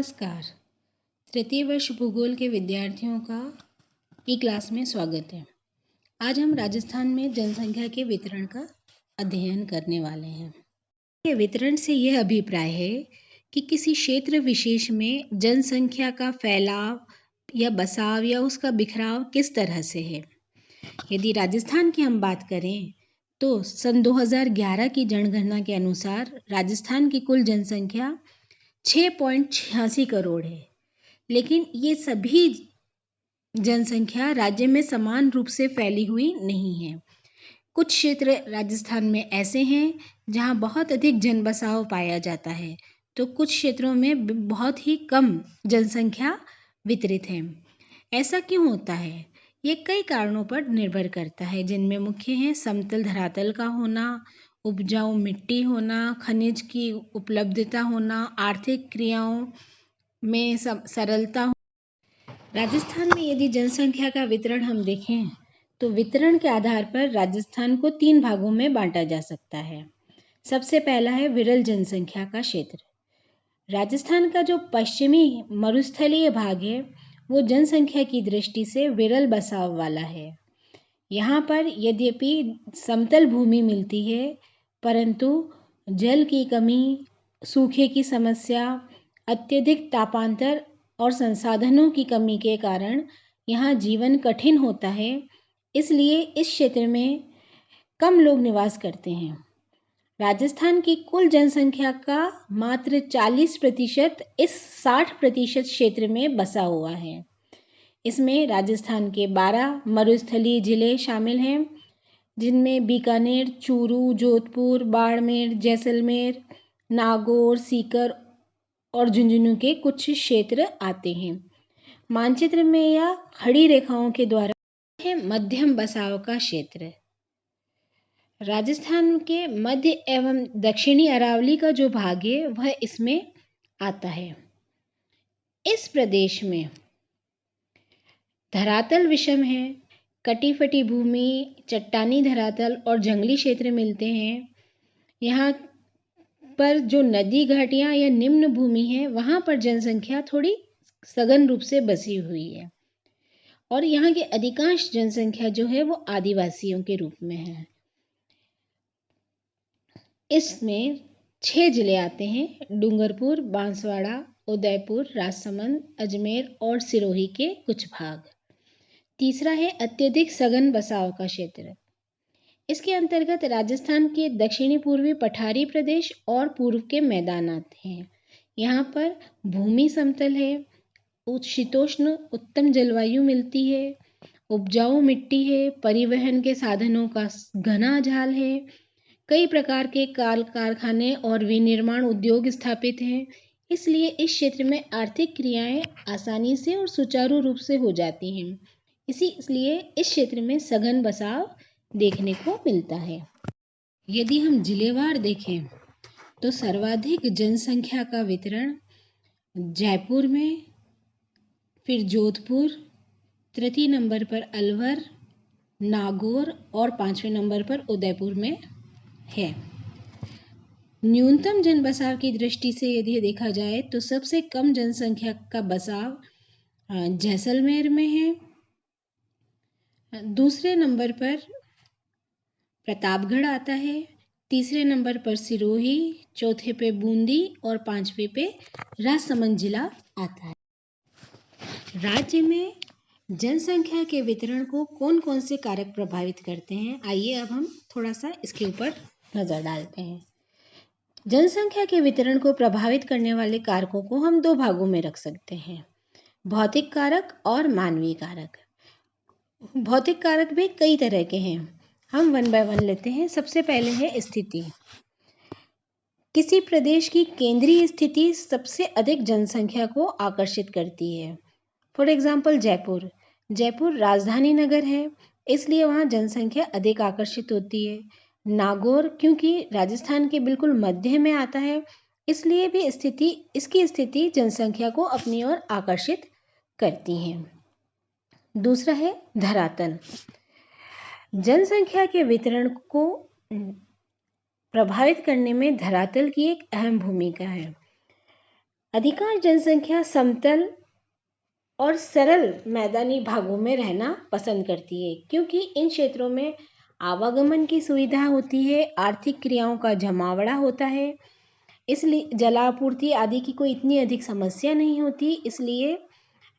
नमस्कार। तृतीय वर्ष भूगोल के विद्यार्थियों का ई क्लास में स्वागत है। आज हम राजस्थान में जनसंख्या के वितरण का अध्ययन करने वाले हैं। ये वितरण से यह अभिप्राय है कि किसी क्षेत्र विशेष में जनसंख्या का फैलाव या बसाव या उसका बिखराव किस तरह से है। यदि राजस्थान की हम बात करें तो सन 2011 की जनगणना के अनुसार राजस्थान की कुल जनसंख्या 6.86 करोड़ है, लेकिन ये सभी जनसंख्या राज्य में समान रूप से फैली हुई नहीं है। कुछ क्षेत्र राजस्थान में ऐसे हैं जहां बहुत अधिक जनबसाव पाया जाता है, तो कुछ क्षेत्रों में बहुत ही कम जनसंख्या वितरित है। ऐसा क्यों होता है? ये कई कारणों पर निर्भर करता है, जिनमें मुख्य हैं समतल धरातल का होना, उपजाऊ मिट्टी होना, खनिज की उपलब्धता होना, आर्थिक क्रियाओं में सरलता। राजस्थान में यदि जनसंख्या का वितरण हम देखें तो वितरण के आधार पर राजस्थान को 3 भागों में बांटा जा सकता है। सबसे पहला है विरल जनसंख्या का क्षेत्र। राजस्थान का जो पश्चिमी मरुस्थलीय भाग है वो जनसंख्या की दृष्टि से विरल बसाव वाला है। यहाँ पर यद्यपि समतल भूमि मिलती है, परंतु जल की कमी, सूखे की समस्या, अत्यधिक तापांतर और संसाधनों की कमी के कारण यहाँ जीवन कठिन होता है। इसलिए इस क्षेत्र में कम लोग निवास करते हैं। राजस्थान की कुल जनसंख्या का मात्र 40% इस 60% क्षेत्र में बसा हुआ है। इसमें राजस्थान के 12 मरुस्थलीय जिले शामिल हैं, जिनमें बीकानेर, चूरू, जोधपुर, बाड़मेर, जैसलमेर, नागौर, सीकर और झुंझुनू के कुछ क्षेत्र आते हैं। मानचित्र में या खड़ी रेखाओं के द्वारा है मध्यम बसाव का क्षेत्र। राजस्थान के मध्य एवं दक्षिणी अरावली का जो भाग है वह इसमें आता है। इस प्रदेश में धरातल विषम है, कटी फटी भूमि, चट्टानी धरातल और जंगली क्षेत्र मिलते हैं। यहाँ पर जो नदी घाटियाँ या निम्न भूमि है वहाँ पर जनसंख्या थोड़ी सघन रूप से बसी हुई है और यहाँ की अधिकांश जनसंख्या जो है वो आदिवासियों के रूप में है। इसमें 6 जिले आते हैं: डूंगरपुर, बांसवाड़ा, उदयपुर, राजसमंद, अजमेर और सिरोही के कुछ भाग। तीसरा है अत्यधिक सघन बसाव का क्षेत्र। इसके अंतर्गत राजस्थान के दक्षिणी पूर्वी पठारी प्रदेश और पूर्व के मैदान आते हैं। यहाँ पर भूमि समतल है, शीतोष्ण उत्तम जलवायु मिलती है, उपजाऊ मिट्टी है, परिवहन के साधनों का घना जाल है, कई प्रकार के कारखाने और विनिर्माण उद्योग स्थापित हैं। इसलिए इस क्षेत्र में आर्थिक क्रियाएं आसानी से और सुचारू रूप से हो जाती हैं। इसलिए इस क्षेत्र में सघन बसाव देखने को मिलता है। यदि हम जिलेवार देखें तो सर्वाधिक जनसंख्या का वितरण जयपुर में, फिर जोधपुर, तृतीय नंबर पर अलवर, नागौर और 5वें नंबर पर उदयपुर में है। न्यूनतम जनबसाव की दृष्टि से यदि देखा जाए तो सबसे कम जनसंख्या का बसाव जैसलमेर में है, दूसरे नंबर पर प्रतापगढ़ आता है, तीसरे नंबर पर सिरोही, चौथे पे बूंदी और 5वें पे राजसमंद जिला आता है। राज्य में जनसंख्या के वितरण को कौन कौन से कारक प्रभावित करते हैं, आइए अब हम थोड़ा सा इसके ऊपर नजर डालते हैं। जनसंख्या के वितरण को प्रभावित करने वाले कारकों को हम 2 भागों में रख सकते हैं: भौतिक कारक और मानवीय कारक। भौतिक कारक भी कई तरह के हैं, हम 1 बाय 1 लेते हैं। सबसे पहले है स्थिति। किसी प्रदेश की केंद्रीय स्थिति सबसे अधिक जनसंख्या को आकर्षित करती है। फॉर एग्जाम्पल जयपुर राजधानी नगर है, इसलिए वहाँ जनसंख्या अधिक आकर्षित होती है। नागौर क्योंकि राजस्थान के बिल्कुल मध्य में आता है, इसलिए भी इसकी स्थिति जनसंख्या को अपनी ओर आकर्षित करती है। दूसरा है धरातल। जनसंख्या के वितरण को प्रभावित करने में धरातल की एक अहम भूमिका है। अधिकांश जनसंख्या समतल और सरल मैदानी भागों में रहना पसंद करती है, क्योंकि इन क्षेत्रों में आवागमन की सुविधा होती है, आर्थिक क्रियाओं का जमावड़ा होता है, इसलिए जलापूर्ति आदि की कोई इतनी अधिक समस्या नहीं होती। इसलिए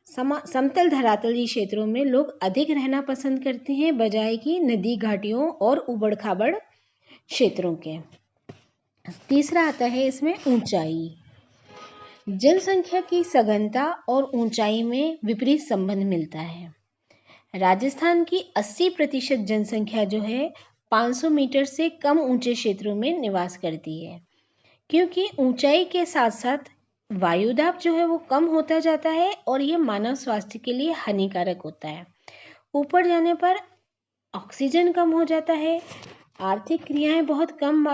समतल धरातली क्षेत्रों में लोग अधिक रहना पसंद करते हैं, बजाय कि नदी घाटियों और उबड़ खाबड़ क्षेत्रों के। तीसरा आता है इसमें ऊंचाई। जनसंख्या की सघनता और ऊंचाई में विपरीत संबंध मिलता है। राजस्थान की 80% जनसंख्या जो है 500 मीटर से कम ऊंचे क्षेत्रों में निवास करती है, क्योंकि ऊंचाई के साथ साथ वायुदाब जो है वो कम होता जाता है और ये मानव स्वास्थ्य के लिए हानिकारक होता है। ऊपर जाने पर ऑक्सीजन कम हो जाता है, आर्थिक क्रियाएं बहुत कम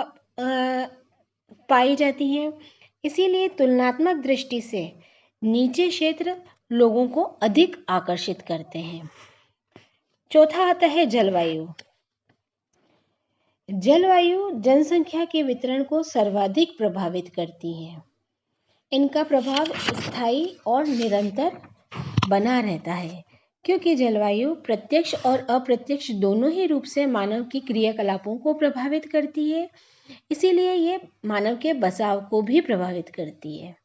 पाई जाती हैं, इसीलिए तुलनात्मक दृष्टि से नीचे क्षेत्र लोगों को अधिक आकर्षित करते हैं। चौथा आता है जलवायु। जलवायु जनसंख्या के वितरण को सर्वाधिक प्रभावित करती है। इनका प्रभाव स्थायी और निरंतर बना रहता है, क्योंकि जलवायु प्रत्यक्ष और अप्रत्यक्ष दोनों ही रूप से मानव की क्रियाकलापों को प्रभावित करती है, इसीलिए ये मानव के बसाव को भी प्रभावित करती है।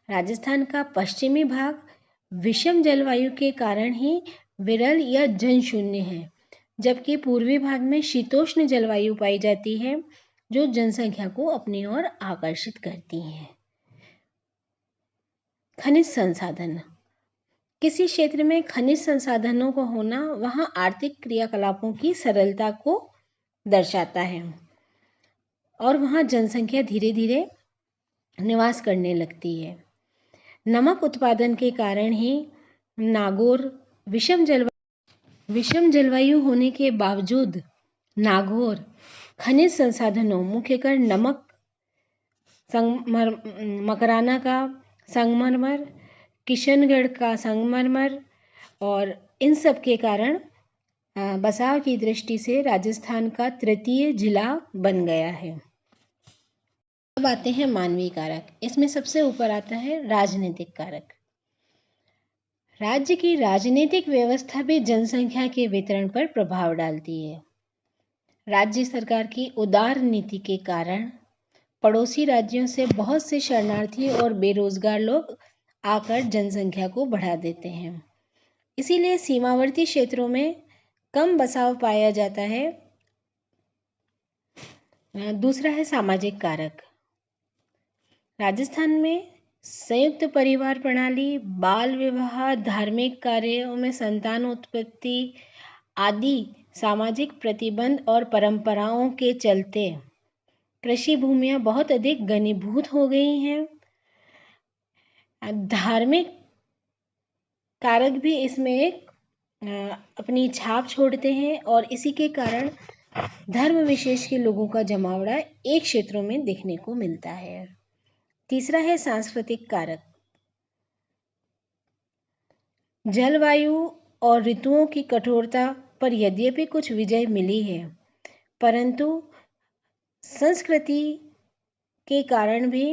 राजस्थान का पश्चिमी भाग विषम जलवायु के कारण ही विरल या जनशून्य है, जबकि पूर्वी भाग में शीतोष्ण जलवायु पाई जाती है, जो जनसंख्या को अपनी ओर आकर्षित करती है। खनिज संसाधन। किसी क्षेत्र में खनिज संसाधनों का होना वहां आर्थिक क्रियाकलापों की सरलता को दर्शाता है और वहां जनसंख्या धीरे धीरे निवास करने लगती है। नमक उत्पादन के कारण ही नागौर विषम जलवायु होने के बावजूद नागौर खनिज संसाधनों मुख्यकर नमक, मकराना का संगमरमर, किशनगढ़ का संगमरमर और इन सब के कारण बसाव की दृष्टि से राजस्थान का तृतीय जिला बन गया है। अब आते हैं मानवीय कारक। इसमें सबसे ऊपर आता है राजनीतिक कारक। राज्य की राजनीतिक व्यवस्था भी जनसंख्या के वितरण पर प्रभाव डालती है। राज्य सरकार की उदार नीति के कारण पड़ोसी राज्यों से बहुत से शरणार्थी और बेरोजगार लोग आकर जनसंख्या को बढ़ा देते हैं, इसीलिए सीमावर्ती क्षेत्रों में कम बसाव पाया जाता है। दूसरा है सामाजिक कारक। राजस्थान में संयुक्त परिवार प्रणाली, बाल विवाह, धार्मिक कार्यों में संतान उत्पत्ति आदि सामाजिक प्रतिबंध और परंपराओं के चलते कृषि भूमियां बहुत अधिक घनीभूत हो गई हैं। धार्मिक कारक भी इसमें एक अपनी छाप छोड़ते हैं और इसी के कारण धर्म विशेष के लोगों का जमावड़ा एक क्षेत्रों में देखने को मिलता है। तीसरा है सांस्कृतिक कारक। जलवायु और ऋतुओं की कठोरता पर यद्यपि कुछ विजय मिली है, परंतु संस्कृति के कारण भी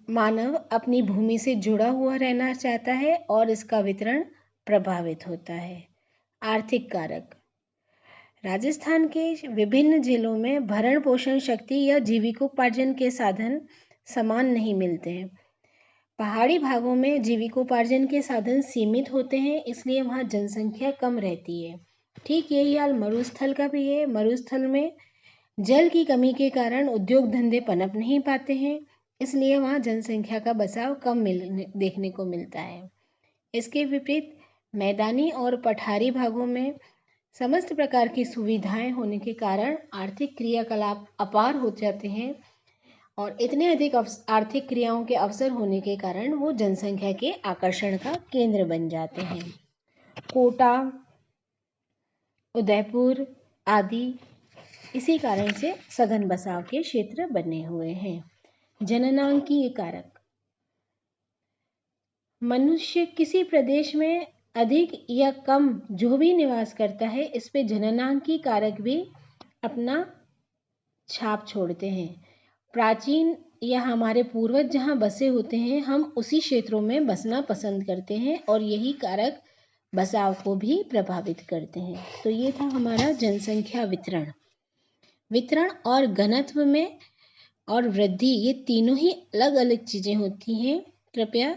मानव अपनी भूमि से जुड़ा हुआ रहना चाहता है और इसका वितरण प्रभावित होता है। आर्थिक कारक। राजस्थान के विभिन्न जिलों में भरण पोषण शक्ति या जीविकोपार्जन के साधन समान नहीं मिलते हैं। पहाड़ी भागों में जीविकोपार्जन के साधन सीमित होते हैं, इसलिए वहाँ जनसंख्या कम रहती है। ठीक यही हाल मरुस्थल का भी है। मरुस्थल में जल की कमी के कारण उद्योग धंधे पनप नहीं पाते हैं, इसलिए वहाँ जनसंख्या का बसाव कम देखने को मिलता है। इसके विपरीत मैदानी और पठारी भागों में समस्त प्रकार की सुविधाएं होने के कारण आर्थिक क्रियाकलाप अपार हो जाते हैं और इतने अधिक आर्थिक क्रियाओं के अवसर होने के कारण वो जनसंख्या के आकर्षण का केंद्र बन जाते हैं। कोटा, उदयपुर आदि इसी कारण से सघन बसाव के क्षेत्र बने हुए हैं। जननांकीय कारक। मनुष्य किसी प्रदेश में अधिक या कम जो भी निवास करता है, इस पे जननांकीय कारक भी अपना छाप छोड़ते हैं। प्राचीन या हमारे पूर्वज जहाँ बसे होते हैं, हम उसी क्षेत्रों में बसना पसंद करते हैं और यही कारक बसाव को भी प्रभावित करते हैं। तो ये था हमारा जनसंख्या वितरण। वितरण और घनत्व में और वृद्धि, ये तीनों ही अलग अलग चीज़ें होती हैं। कृपया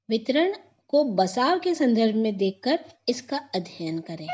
वितरण को बसाव के संदर्भ में देखकर इसका अध्ययन करें।